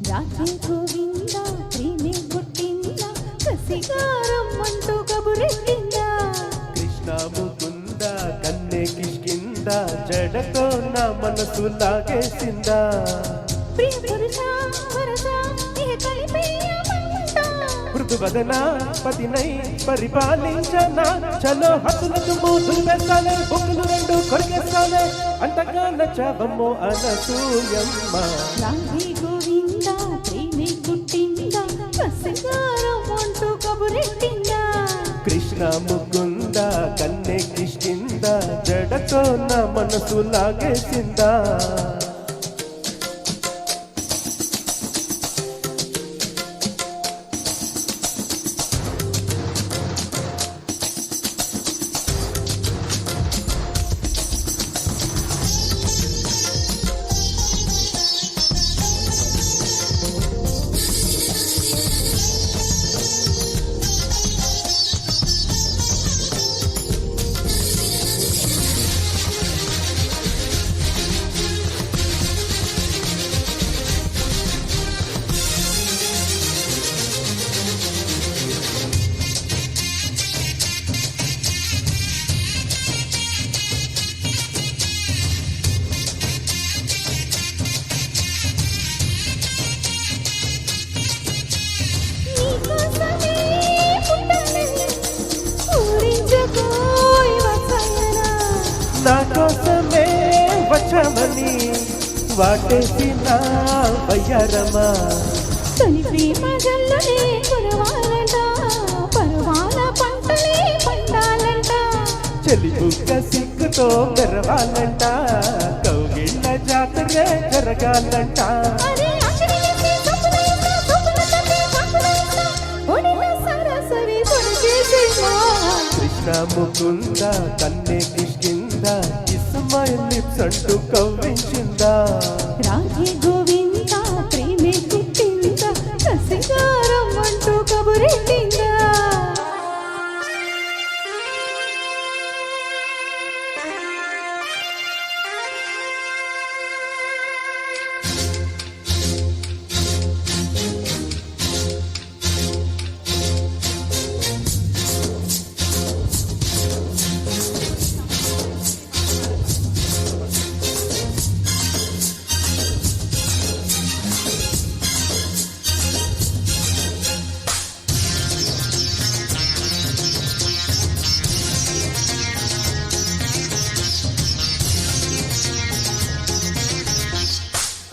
రాధే గోవింద ప్రేమే పుట్టిందా కసిగారం అంటూ కబురెట్టిందా కృష్ణ ముకుంద కన్నే కిష్కింద జడతో నా మనసు లాగేసిందా ప్రియ పురుష వరస ఇహ కలిపేయమంటా మృదువదన పతినై పరిపాలించనా చలో హద్దులకు మూతులు వేస్తానే బొక్కులు రెండు కొరికేస్తానే అంతగా నచ్చవమ్మో అనసూయమ్మ రాధే గోవింద ప్రేమే పుట్టిందా కసిగారం అంటూ కబురెట్టిందా కృష్ణ ముకుంద కన్నే కిష్కింద జడతో నా మనసు లాగేసిందా నా కోసమే వచ్చమని వాటేసిన వయ్యారమా తొలి ప్రేమ జల్లునే కురవాలంట పరువాల పంటలే పండాలంట చెలి బుక్క సిక్కుతో మెరవాలంట కౌగిళ్ళ జాతరే జరగాలంట అరే అక్కడికి సొప్పులైనా సొప్పులతోనే కాకులైనా ఒడిన సరసరి పొడిచేసేమా కృష్ణ ముకుంద కన్నే కిష్కింద ఇస్మాయిల్ లిప్స్ అంటూ కవ్వించిందా రాధే గోవింద ప్రేమే పుట్టిందా కసిగారం అంటూ కబురెట్టిందా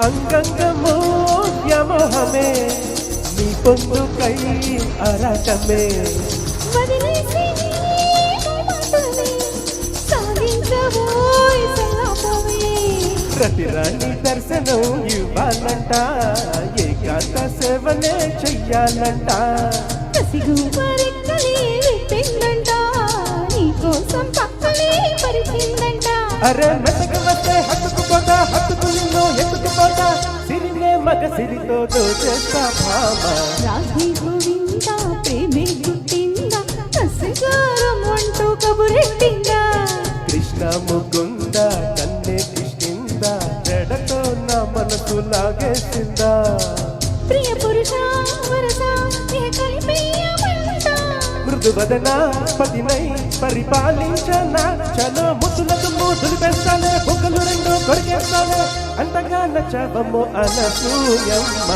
అంగంగమో వ్యామోహమే నీ పొందుకై అరాటమే వదిలేసి నీ మాటలే సాగించబోయ్ సలాపమే ప్రతిరాణి దర్శనం ఇవ్వాలంట ఏకాంత సేవనే చెయ్యాలంట కసిగు మరెక్కలే విప్పిందంట నీకోసం పక్కలే పరిచిందంట అరే మెత్తకు వస్తే హత్తుకుపోతా హత్తుకు నిన్ను ఎత్తుకుపోతా సిరినే మగ సిరితో దోచేస్తా భామ రాధే గోవింద ప్రేమే పుట్టిందా కసిగారం అంటూ కబురెట్టిందా కృష్ణ ముకుంద కన్నే కిష్కింద జడతో నా మనసు లాగేసిందా ప్రియ పురుష వరస ఇహ కలిపేయమంట మృదువదన పతినై పరిపాలించనా చలో ముద్దులకు మూతులు పెస్తానే బొక్కలు రెండు కొరికేస్తానే అంతగా నచ్చవమ్మో అనసూయమ్మ